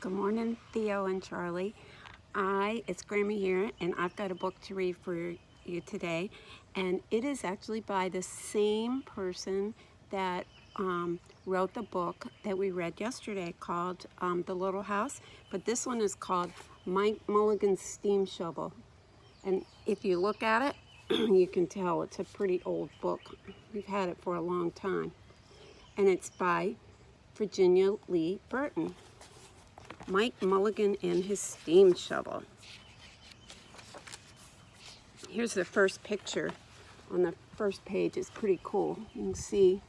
Good morning, Theo and Charlie. It's Grammy here, and I've got a book to read for you today. And it is actually by the same person that wrote the book that we read yesterday called The Little House. But this one is called Mike Mulligan's Steam Shovel. And if you look at it, you can tell it's a pretty old book. We've had it for a long time. And it's by Virginia Lee Burton. Mike Mulligan and his steam shovel. Here's the first picture on the first page. It's pretty cool. You can see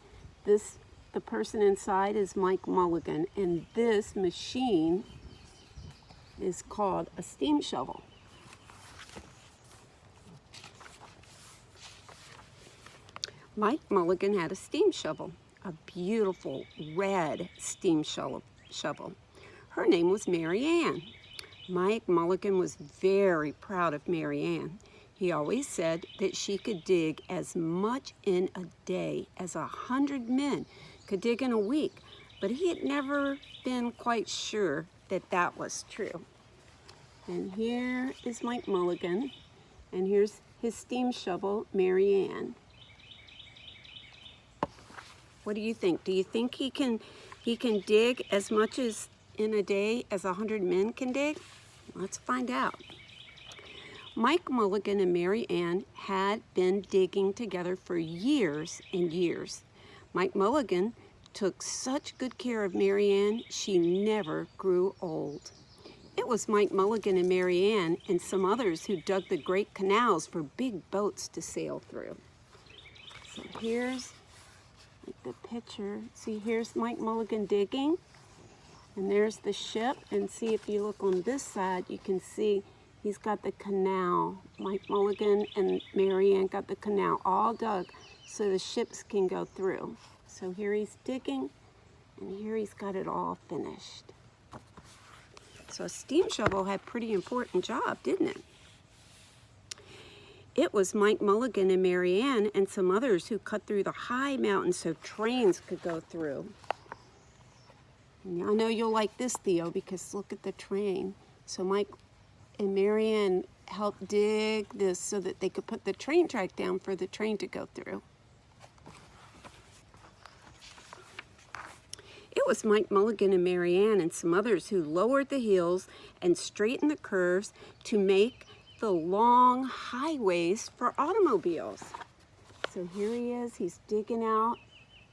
this, the person inside is Mike Mulligan, and this machine is called a steam shovel. Mike Mulligan had a steam shovel, a beautiful red steam shovel. Her name was Mary Ann. Mike Mulligan was very proud of Mary Ann. He always said that she could dig as much in a day as 100 men could dig in a week, but he had never been quite sure that that was true. And here is Mike Mulligan, and here's his steam shovel, Mary Ann. What do you think? Do you think he can dig as much as in a day as 100 men can dig? Let's find out. Mike Mulligan and Mary Ann had been digging together for years and years. Mike Mulligan took such good care of Mary Ann, she never grew old. It was Mike Mulligan and Mary Ann and some others who dug the great canals for big boats to sail through. So here's the picture. See, here's Mike Mulligan digging. And there's the ship, and see if you look on this side, you can see he's got the canal. Mike Mulligan and Mary Ann got the canal all dug so the ships can go through. So here he's digging, and here he's got it all finished. So a steam shovel had a pretty important job, didn't it? It was Mike Mulligan and Mary Ann and some others who cut through the high mountains so trains could go through. I know you'll like this, Theo, because look at the train. So Mike and Mary Ann helped dig this so that they could put the train track down for the train to go through. It was Mike Mulligan and Mary Ann and some others who lowered the hills and straightened the curves to make the long highways for automobiles. So here he is, he's digging out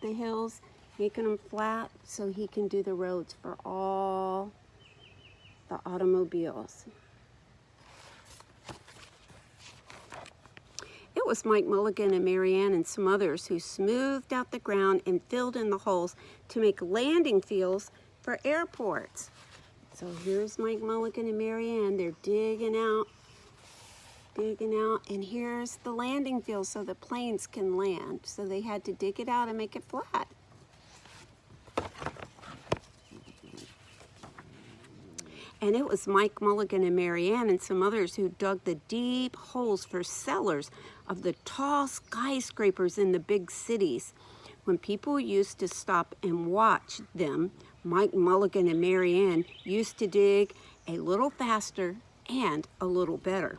the hills, making them flat so he can do the roads for all the automobiles. It was Mike Mulligan and Mary Ann and some others who smoothed out the ground and filled in the holes to make landing fields for airports. So here's Mike Mulligan and Mary Ann. They're digging out, and here's the landing field so the planes can land. So they had to dig it out and make it flat. And it was Mike Mulligan and Mary Ann and some others who dug the deep holes for cellars of the tall skyscrapers in the big cities. When people used to stop and watch them, Mike Mulligan and Mary Ann used to dig a little faster and a little better.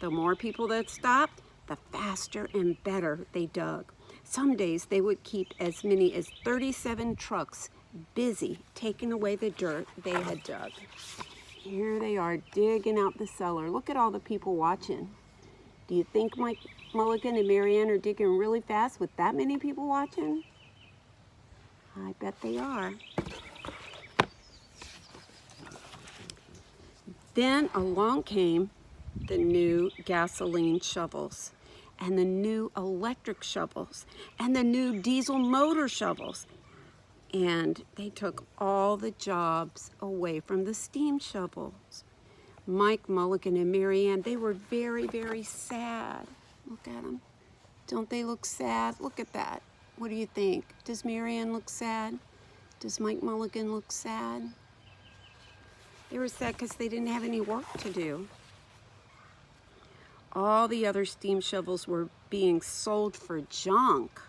The more people that stopped, the faster and better they dug. Some days they would keep as many as 37 trucks busy taking away the dirt they had dug. Here they are digging out the cellar. Look at all the people watching. Do you think Mike Mulligan and Mary Ann are digging really fast with that many people watching? I bet they are. Then along came the new gasoline shovels, and the new electric shovels, and the new diesel motor shovels. And they took all the jobs away from the steam shovels. Mike Mulligan and Mary Ann, they were very, very sad. Look at them. Don't they look sad? Look at that. What do you think? Does Mary Ann look sad? Does Mike Mulligan look sad? They were sad because they didn't have any work to do. All the other steam shovels were being sold for junk,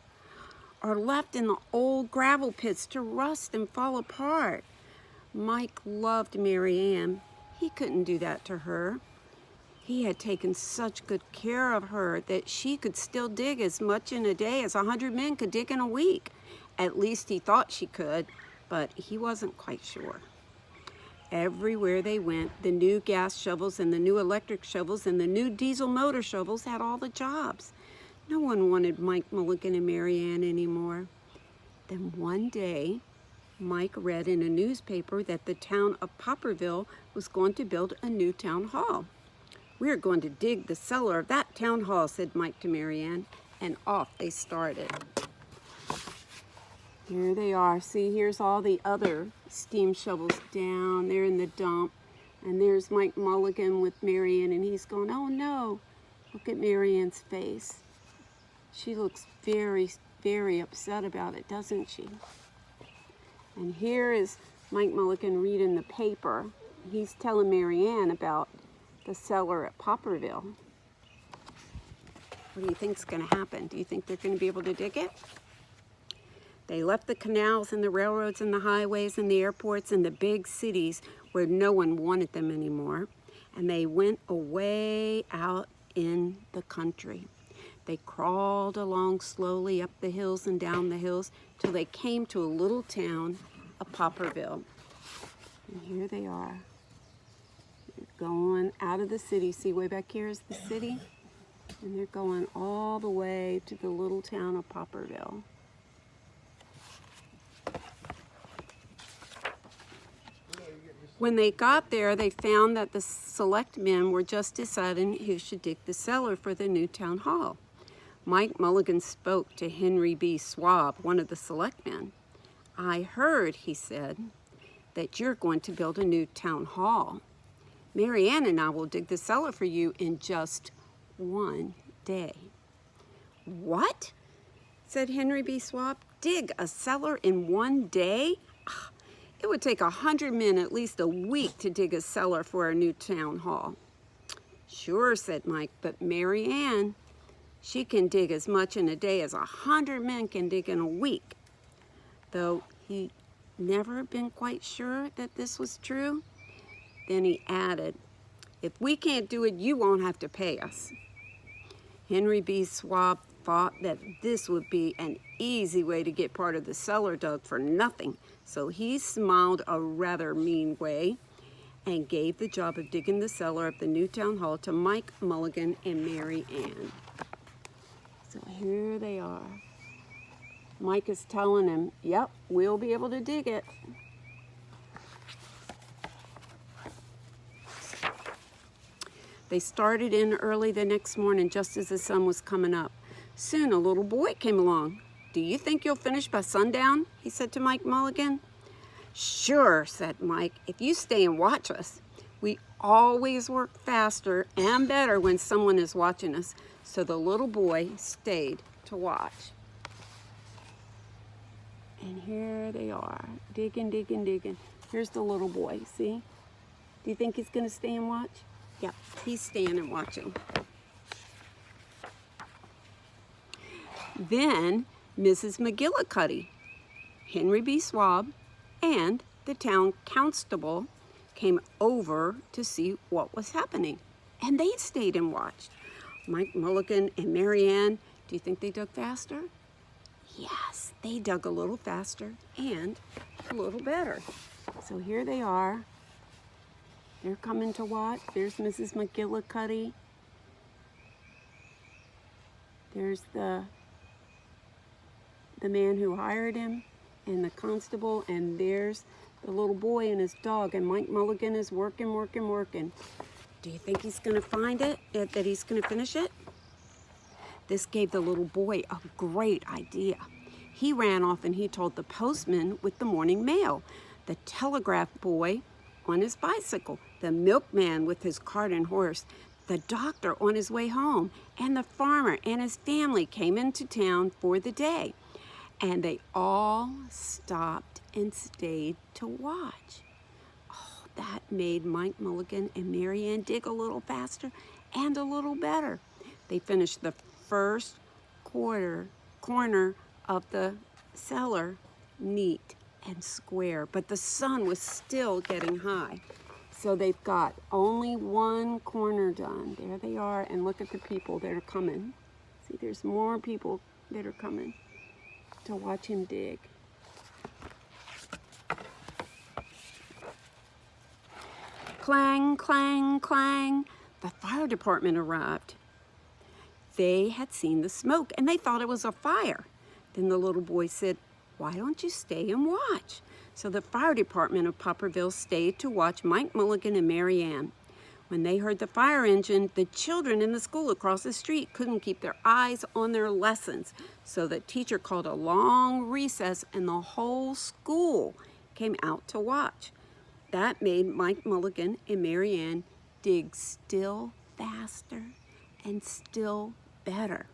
or left in the old gravel pits to rust and fall apart. Mike loved Mary Ann. He couldn't do that to her. He had taken such good care of her that she could still dig as much in a day as 100 men could dig in a week. At least he thought she could, but he wasn't quite sure. Everywhere they went, the new gas shovels and the new electric shovels and the new diesel motor shovels had all the jobs. No one wanted Mike Mulligan and Mary Ann anymore. Then one day, Mike read in a newspaper that the town of Popperville was going to build a new town hall. "We're going to dig the cellar of that town hall," said Mike to Mary Ann, and off they started. Here they are. See, here's all the other steam shovels down there in the dump. And there's Mike Mulligan with Mary Ann, and he's going, "Oh no." Look at Mary Ann's face. She looks very, very upset about it, doesn't she? And here is Mike Mulligan reading the paper. He's telling Mary Ann about the cellar at Popperville. What do you think's going to happen? Do you think they're going to be able to dig it? They left the canals and the railroads and the highways and the airports and the big cities where no one wanted them anymore, and they went away out in the country. They crawled along slowly up the hills and down the hills till they came to a little town of Popperville. And here they are. They're going out of the city. See, way back here is the city. And they're going all the way to the little town of Popperville. When they got there, they found that the selectmen were just deciding who should dig the cellar for the new town hall. Mike Mulligan spoke to Henry B. Swab, one of the selectmen. "I heard," he said, "that you're going to build a new town hall. Mary Ann and I will dig the cellar for you in just one day." "What?" said Henry B. Swab. "Dig a cellar in one day? It would take 100 men at least a week to dig a cellar for our new town hall." "Sure," said Mike, "but Mary Ann, she can dig as much in a day as 100 men can dig in a week." Though he never been quite sure that this was true, then he added, "If we can't do it, you won't have to pay us." Henry B. Swab thought that this would be an easy way to get part of the cellar dug for nothing, so he smiled a rather mean way and gave the job of digging the cellar of the new town hall to Mike Mulligan and Mary Ann. So here they are. Mike is telling him, "Yep, we'll be able to dig it." They started in early the next morning, just as the sun was coming up. Soon a little boy came along. "Do you think you'll finish by sundown?" he said to Mike Mulligan. "Sure," said Mike, "if you stay and watch us. We always work faster and better when someone is watching us." So the little boy stayed to watch. And here they are, digging, digging, digging. Here's the little boy, see? Do you think he's going to stay and watch? Yep, he's staying and watching. Then Mrs. McGillicuddy, Henry B. Swab, and the town constable came over to see what was happening. And they stayed and watched. Mike Mulligan and Mary Ann, do you think they dug faster? Yes, they dug a little faster and a little better. So here they are. They're coming to watch. There's Mrs. McGillicuddy. There's the man who hired him and the constable, and there's the little boy and his dog, and Mike Mulligan is working, working, working. Do you think he's going to find it, that he's going to finish it? This gave the little boy a great idea. He ran off and he told the postman with the morning mail, the telegraph boy on his bicycle, the milkman with his cart and horse, the doctor on his way home, and the farmer and his family came into town for the day. And they all stopped and stayed to watch. Oh, that made Mike Mulligan and Mary Ann dig a little faster and a little better. They finished the first corner of the cellar neat and square, but the sun was still getting high. So they've got only one corner done. There they are, and look at the people that are coming. See, there's more people that are coming to watch him dig. Clang, clang, clang. The fire department arrived. They had seen the smoke and they thought it was a fire. Then the little boy said, "Why don't you stay and watch?" So the fire department of Popperville stayed to watch Mike Mulligan and Mary Ann. When they heard the fire engine, the children in the school across the street couldn't keep their eyes on their lessons. So the teacher called a long recess and the whole school came out to watch. That made Mike Mulligan and Mary Ann dig still faster and still better.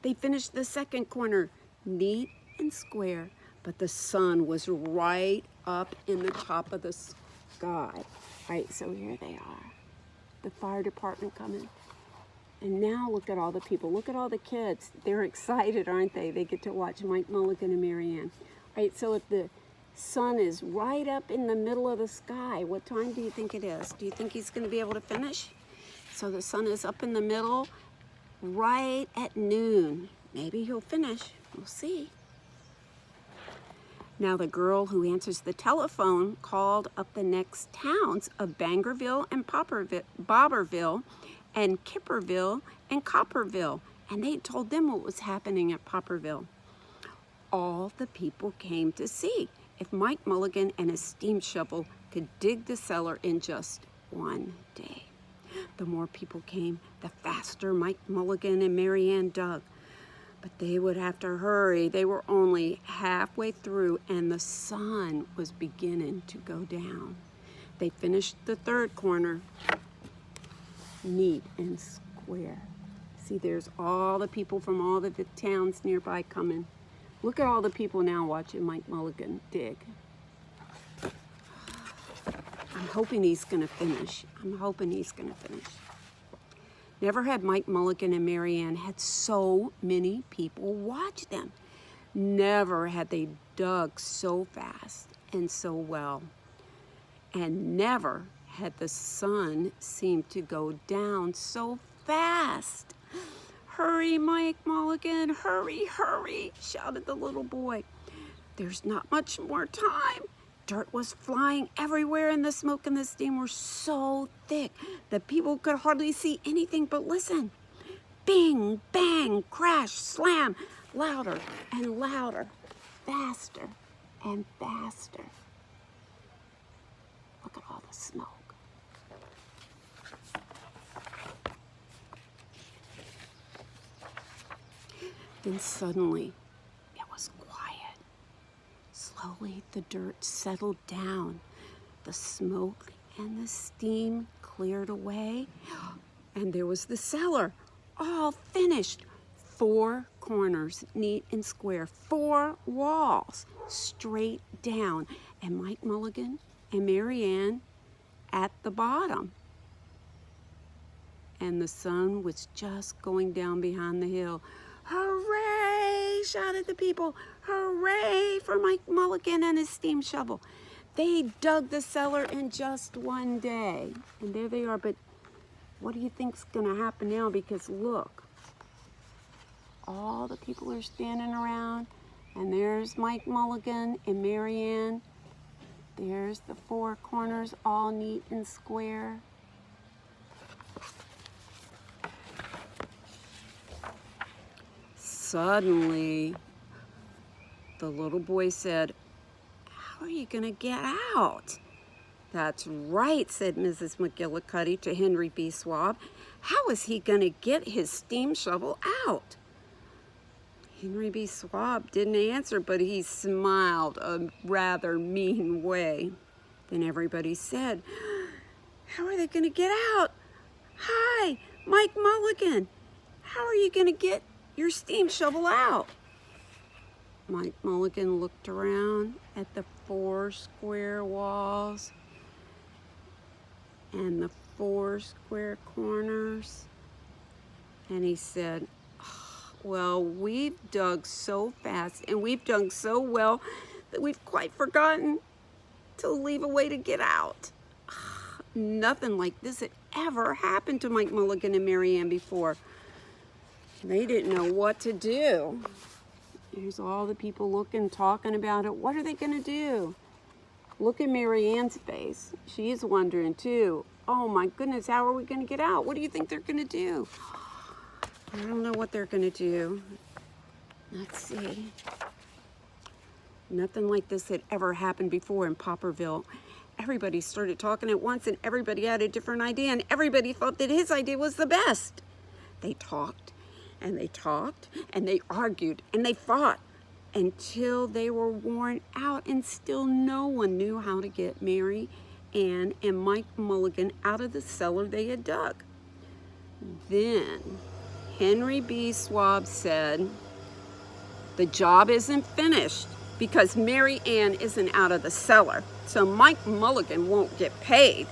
They finished the second corner neat and square, but the sun was right up in the top of the sky. Right, so here they are, the fire department coming. And now look at all the people, look at all the kids. They're excited, aren't they? They get to watch Mike Mulligan and Mary Ann. Right, so if the sun is right up in the middle of the sky, what time do you think it is? Do you think he's going to be able to finish? So the sun is up in the middle right at noon. Maybe he'll finish. We'll see. Now the girl who answers the telephone called up the next towns of Bangerville and Bobberville and Kipperville and Copperville, and they told them what was happening at Popperville. All the people came to see if Mike Mulligan and his steam shovel could dig the cellar in just one day. The more people came, the faster Mike Mulligan and Mary Ann dug. But they would have to hurry. They were only halfway through and the sun was beginning to go down. They finished the third corner neat and square. See, there's all the people from all the towns nearby coming. Look at all the people now watching Mike Mulligan dig. I'm hoping he's going to finish. I'm hoping he's going to finish. Never had Mike Mulligan and Mary Ann had so many people watch them. Never had they dug so fast and so well. And never had the sun seemed to go down so fast. "Hurry, Mike Mulligan, hurry, hurry," shouted the little boy. There's not much more time. Dirt was flying everywhere and the smoke and the steam were so thick that people could hardly see anything but listen. Bing, bang, crash, slam, louder and louder, faster and faster. Look at all the smoke. Then suddenly, it was quiet. Slowly, the dirt settled down. The smoke and the steam cleared away, and there was the cellar, all finished. 4 corners, neat and square, 4 walls, straight down, and Mike Mulligan and Mary Ann at the bottom. And the sun was just going down behind the hill. "Hooray!" shouted the people. "Hooray for Mike Mulligan and his steam shovel." They dug the cellar in just one day. And there they are. But what do you think's going to happen now? Because look, all the people are standing around. And there's Mike Mulligan and Mary Ann. There's the 4 corners all neat and square. Suddenly, the little boy said, "How are you going to get out?" "That's right," said Mrs. McGillicuddy to Henry B. Swab. "How is he going to get his steam shovel out?" Henry B. Swab didn't answer, but he smiled a rather mean way. Then everybody said, "How are they going to get out? Hi, Mike Mulligan. How are you going to get your steam shovel out?" Mike Mulligan looked around at the 4 square walls and the 4 square corners, and he said, "Well, we've dug so fast and we've dug so well that we've quite forgotten to leave a way to get out. Nothing like this had ever happened to Mike Mulligan and Mary Ann before. They didn't know what to do. Here's all the people looking, talking about it. What are they going to do? Look at Mary Ann's face. She's wondering too. Oh my goodness, how are we going to get out? What do you think they're going to do? I don't know what they're going to do. Let's see. Nothing like this had ever happened before in Popperville. Everybody started talking at once, and everybody had a different idea, and everybody thought that his idea was the best. They talked, and they talked, and they argued, and they fought until they were worn out, and still no one knew how to get Mary Ann and Mike Mulligan out of the cellar they had dug. Then Henry B. Swab said, "The job isn't finished because Mary Ann isn't out of the cellar, so Mike Mulligan won't get paid."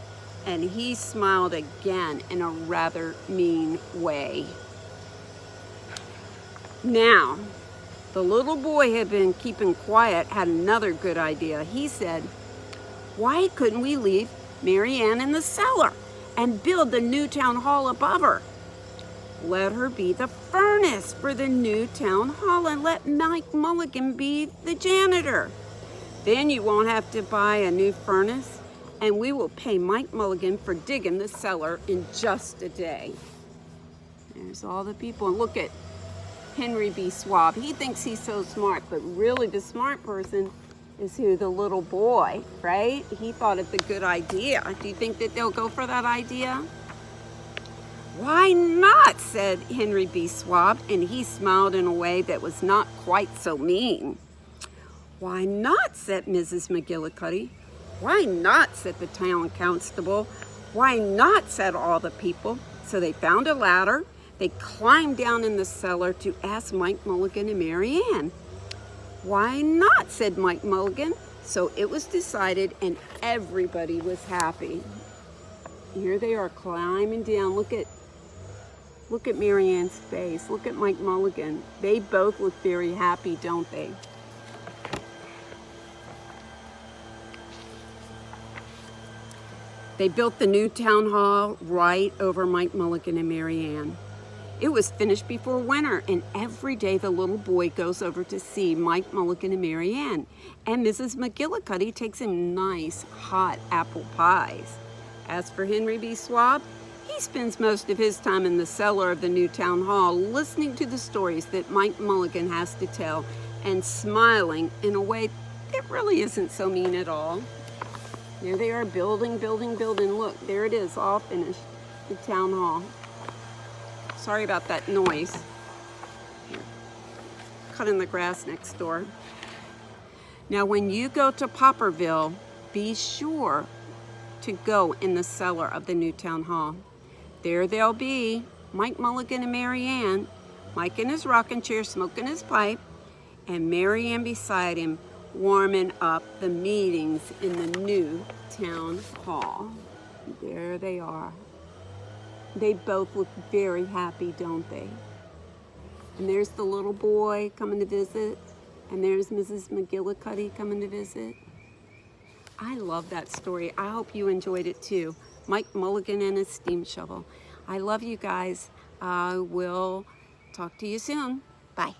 And he smiled again in a rather mean way. Now, the little boy had been keeping quiet, had another good idea. He said, "Why couldn't we leave Mary Ann in the cellar and build the new town hall above her? Let her be the furnace for the new town hall and let Mike Mulligan be the janitor. Then you won't have to buy a new furnace, and we will pay Mike Mulligan for digging the cellar in just a day." There's all the people. And look at Henry B. Swab. He thinks he's so smart, but really the smart person is who? The little boy, right? He thought it's a good idea. Do you think that they'll go for that idea? "Why not?" said Henry B. Swab, and he smiled in a way that was not quite so mean. "Why not?" said Mrs. McGillicuddy. "Why not?" said the town constable. "Why not?" said all the people. So they found a ladder. They climbed down in the cellar to ask Mike Mulligan and Mary Ann. "Why not?" said Mike Mulligan. So it was decided, and everybody was happy. Here they are climbing down. Look at Mary Ann's face. Look at Mike Mulligan. They both look very happy, don't they? They built the new town hall right over Mike Mulligan and Mary Ann. It was finished before winter, and every day the little boy goes over to see Mike Mulligan and Mary Ann. And Mrs. McGillicuddy takes him nice, hot apple pies. As for Henry B. Swab, he spends most of his time in the cellar of the new town hall listening to the stories that Mike Mulligan has to tell and smiling in a way that really isn't so mean at all. There they are, building, building, building. Look, there it is, all finished, the town hall. Sorry about that noise. Here. Cutting the grass next door. Now, when you go to Popperville, be sure to go in the cellar of the new town hall. There they'll be, Mike Mulligan and Mary Ann, Mike in his rocking chair smoking his pipe, and Mary Ann beside him warming up the meetings in the new town hall. There they are. They both look very happy, don't they? And there's the little boy coming to visit, and there's Mrs. McGillicuddy coming to visit. I love that story. I hope you enjoyed it too. Mike Mulligan and his steam shovel. I love you guys. I will talk to you soon. Bye.